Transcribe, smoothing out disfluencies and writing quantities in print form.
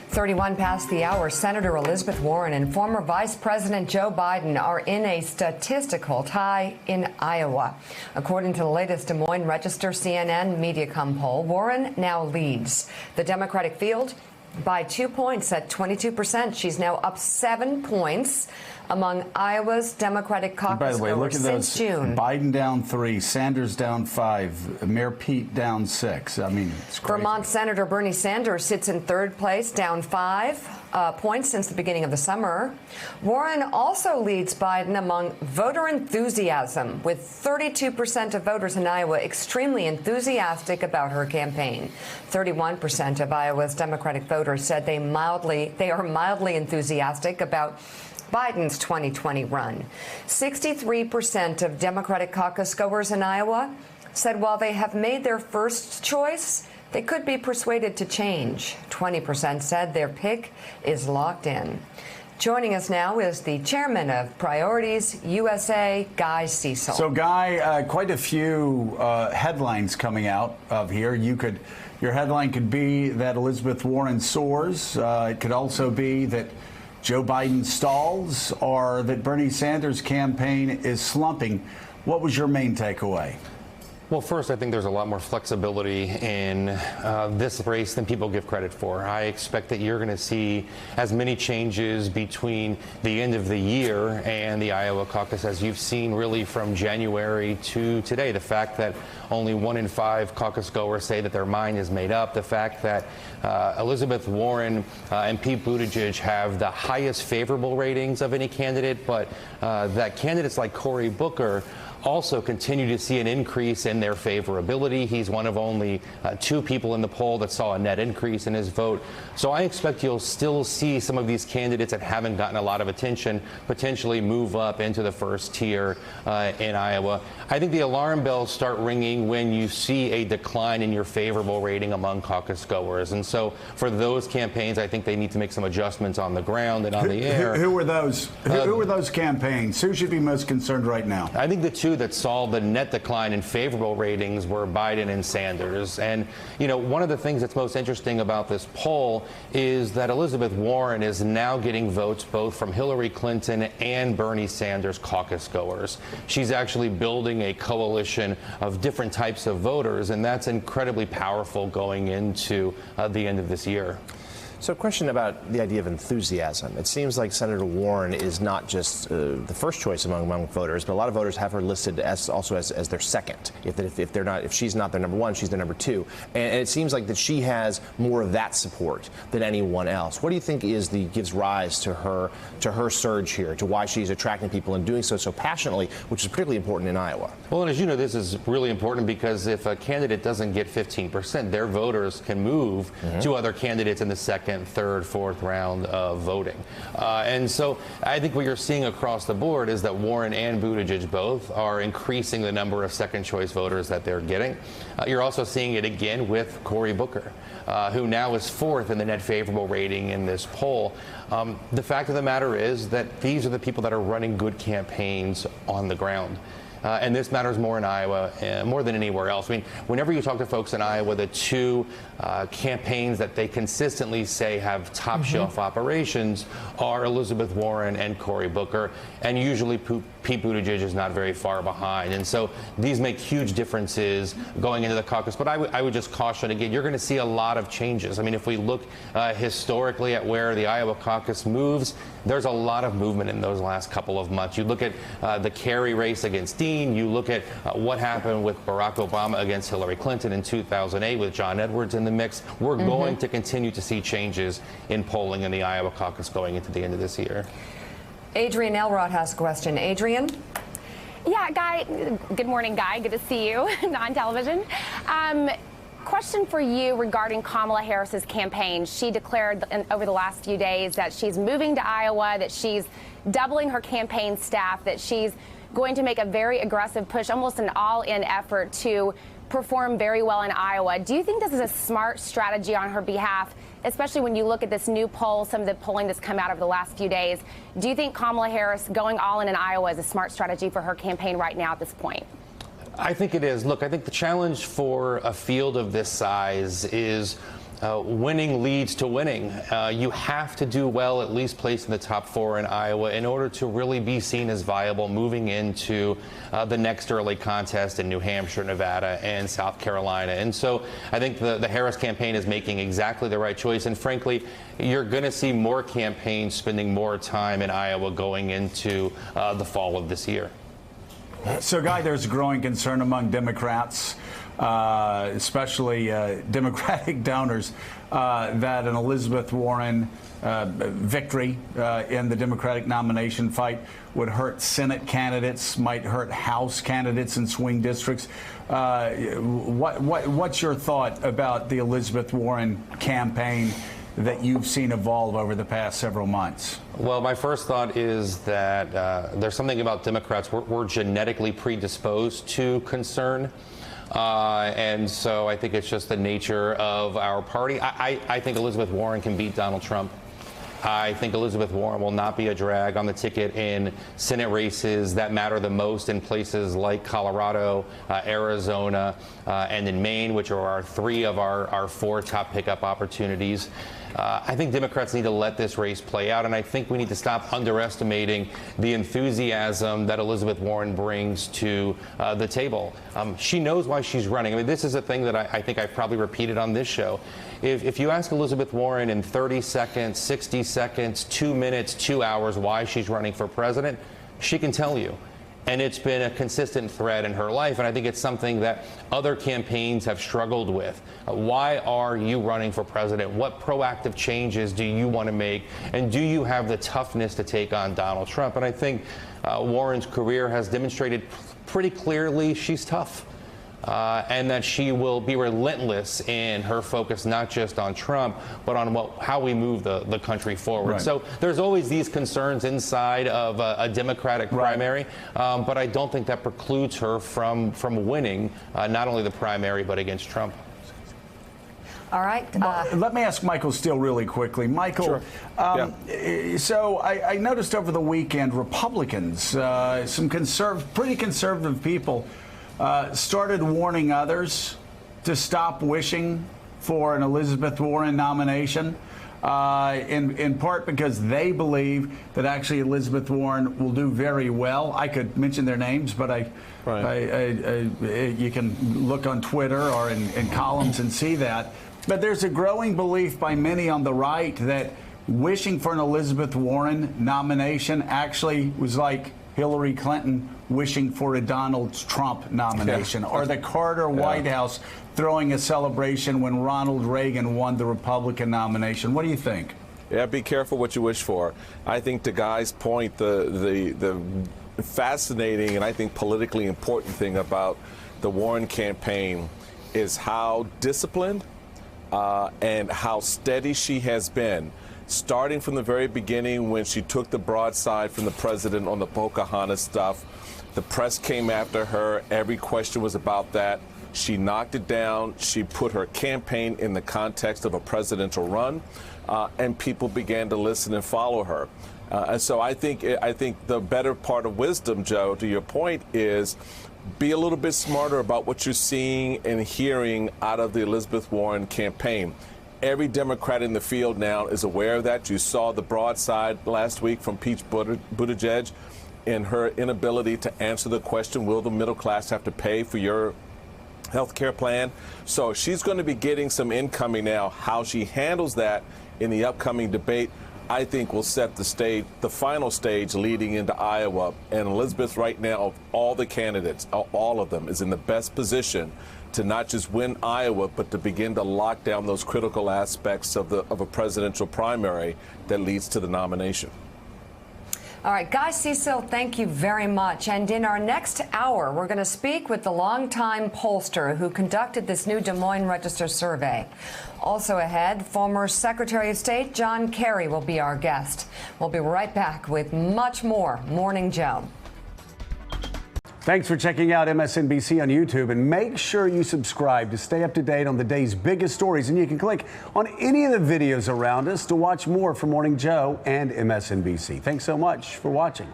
31 past the hour, Senator Elizabeth Warren and former Vice President Joe Biden are in a statistical tie in Iowa. According to the latest Des Moines Register CNN Mediacom poll, Warren now leads the Democratic field by 2 points at 22%. She's now up 7 points among Iowa's Democratic caucus by the way, look at since those. June. Biden down 3, Sanders down 5, Mayor Pete down 6. I mean, it's crazy. Vermont Senator Bernie Sanders sits in third place, down 5 points since the beginning of the summer. Warren also leads Biden among voter enthusiasm, with 32% of voters in Iowa extremely enthusiastic about her campaign. 31% of Iowa's Democratic voters said they are mildly enthusiastic about Biden's 2020 run. 63% of Democratic caucus goers in Iowa said while they have made their first choice, they could be persuaded to change. 20% said their pick is locked in. Joining us now is the chairman of Priorities USA, Guy Cecil. So, Guy, quite a few headlines coming out of here. Your headline could be that Elizabeth Warren soars. It could also be that Joe Biden stalls, or that Bernie Sanders' campaign is slumping. What was your main takeaway? Well, first, I think there's a lot more flexibility in this race than people give credit for. I expect that you're going to see as many changes between the end of the year and the Iowa caucus as you've seen really from January to today. The fact that only 1 in 5 caucus goers say that their mind is made up. The fact that Elizabeth Warren and Pete Buttigieg have the highest favorable ratings of any candidate, but that candidates like Cory Booker also continue to see an increase in their favorability. He's one of only 2 people in the poll that saw a net increase in his vote. So I expect you'll still see some of these candidates that haven't gotten a lot of attention potentially move up into the first tier in Iowa. I think the alarm bells start ringing when you see a decline in your favorable rating among caucus goers. And so for those campaigns, I think they need to make some adjustments on the ground and on the air. Who were those? Who were those campaigns? Who should be most concerned right now? I think the 2 that saw the net decline in favorable ratings were Biden and Sanders. And, you know, one of the things that's most interesting about this poll is that Elizabeth Warren is now getting votes both from Hillary Clinton and Bernie Sanders caucus goers. She's actually building a coalition of different types of voters, and that's incredibly powerful going into the end of this year. So a question about the idea of enthusiasm. It seems like Senator Warren is not just the first choice among voters, but a lot of voters have her listed as their second. If she's not their number 1, she's their number 2. And it seems like that she has more of that support than anyone else. What do you think gives rise to her surge here, to why she's attracting people and doing so passionately, which is particularly important in Iowa? Well, and as you know, this is really important because if a candidate doesn't get 15%, their voters can move to other candidates in the second, third, fourth round of voting. And so I think what you're seeing across the board is that Warren and Buttigieg both are increasing the number of second choice voters that they're getting. You're also seeing it again with Cory Booker, who now is 4th in the net favorable rating in this poll. The fact of the matter is that these are the people that are running good campaigns on the ground. And this matters more in Iowa, more than anywhere else. I mean, whenever you talk to folks in Iowa, the 2 campaigns that they consistently say have top shelf operations are Elizabeth Warren and Cory Booker, and usually Pete Buttigieg is not very far behind. And so these make huge differences going into the caucus. But I would just caution, again, you're going to see a lot of changes. I mean, if we look historically at where the Iowa caucus moves, there's a lot of movement in those last couple of months. You look at the Kerry race against Dean. You look at what happened with Barack Obama against Hillary Clinton in 2008 with John Edwards in the mix. We're going to continue to see changes in polling in the Iowa caucus going into the end of this year. Adrienne Elrod has a question. Adrienne? Yeah, Guy. Good morning, Guy. Good to see you on television. Question for you regarding Kamala Harris's campaign. She declared over the last few days that she's moving to Iowa, that she's doubling her campaign staff, that she's going to make a very aggressive push, almost an all-in effort to perform very well in Iowa. Do you think this is a smart strategy on her behalf, especially when you look at this new poll, some of the polling that's come out over the last few days? Do you think Kamala Harris going all in Iowa is a smart strategy for her campaign right now at this point? I think it is. Look, I think the challenge for a field of this size is winning leads to winning. You have to do well, at least place in the top 4 in Iowa, in order to really be seen as viable moving into the next early contest in New Hampshire, Nevada, and South Carolina. And so I think the Harris campaign is making exactly the right choice. And frankly, you're going to see more campaigns spending more time in Iowa going into the fall of this year. So, Guy, there's growing concern among Democrats, especially Democratic donors, that an Elizabeth Warren victory in the Democratic nomination fight would hurt Senate candidates, might hurt House candidates in swing districts. What's your thought about the Elizabeth Warren campaign that you've seen evolve over the past several months? Well, my first thought is that there's something about Democrats. We're genetically predisposed to concern. And so I think it's just the nature of our party. I think Elizabeth Warren can beat Donald Trump. I think Elizabeth Warren will not be a drag on the ticket in Senate races that matter the most in places like Colorado, Arizona, and in Maine, which are 3 of our 4 top pickup opportunities. I think Democrats need to let this race play out, and I think we need to stop underestimating the enthusiasm that Elizabeth Warren brings to the table. She knows why she's running. I mean, this is a thing that I think I've probably repeated on this show. If you ask Elizabeth Warren in 30 seconds, 60 seconds, 2 minutes, 2 hours why she's running for president, she can tell you. And it's been a consistent thread in her life, and I think it's something that other campaigns have struggled with. Why are you running for president? What proactive changes do you want to make? And do you have the toughness to take on Donald Trump? And I think Warren's career has demonstrated pretty clearly she's tough. And that she will be relentless in her focus, not just on Trump, but on how we move the country forward. Right. So there's always these concerns inside of a Democratic primary, but I don't think that precludes her from winning not only the primary, but against Trump. All right. Let me ask Michael Steele really quickly. Michael, Sure. So I noticed over the weekend Republicans, some pretty conservative people, started warning others to stop wishing for an Elizabeth Warren nomination, in part because they believe that actually Elizabeth Warren will do very well. I could mention their names, but you can look on Twitter or in columns and see that. But there's a growing belief by many on the right that wishing for an Elizabeth Warren nomination actually was like Hillary Clinton wishing for a Donald Trump nomination, or the Carter White House throwing a celebration when Ronald Reagan won the Republican nomination. What do you think? Yeah, be careful what you wish for. I think to Guy's point, the fascinating and I think politically important thing about the Warren campaign is how disciplined and how steady she has been. Starting from the very beginning when she took the broadside from the president on the Pocahontas stuff, the press came after her. Every question was about that. She knocked it down. She put her campaign in the context of a presidential run, and people began to listen and follow her. And so I think the better part of wisdom, Joe, to your point, is be a little bit smarter about what you're seeing and hearing out of the Elizabeth Warren campaign. Every Democrat in the field now is aware of that. You saw the broadside last week from Pete Buttigieg in her inability to answer the question, will the middle class have to pay for your health care plan? So she's going to be getting some incoming now. How she handles that in the upcoming debate, I think will set the stage, the final stage leading into Iowa. And Elizabeth right now, of all the candidates, all of them, is in the best position to not just win Iowa, but to begin to lock down those critical aspects of a presidential primary that leads to the nomination. All right, Guy Cecil, thank you very much. And in our next hour, we're going to speak with the longtime pollster who conducted this new Des Moines Register survey. Also ahead, former Secretary of State John Kerry will be our guest. We'll be right back with much more Morning Joe. Thanks for checking out MSNBC on YouTube, and make sure you subscribe to stay up to date on the day's biggest stories. And you can click on any of the videos around us to watch more from Morning Joe and MSNBC. Thanks so much for watching.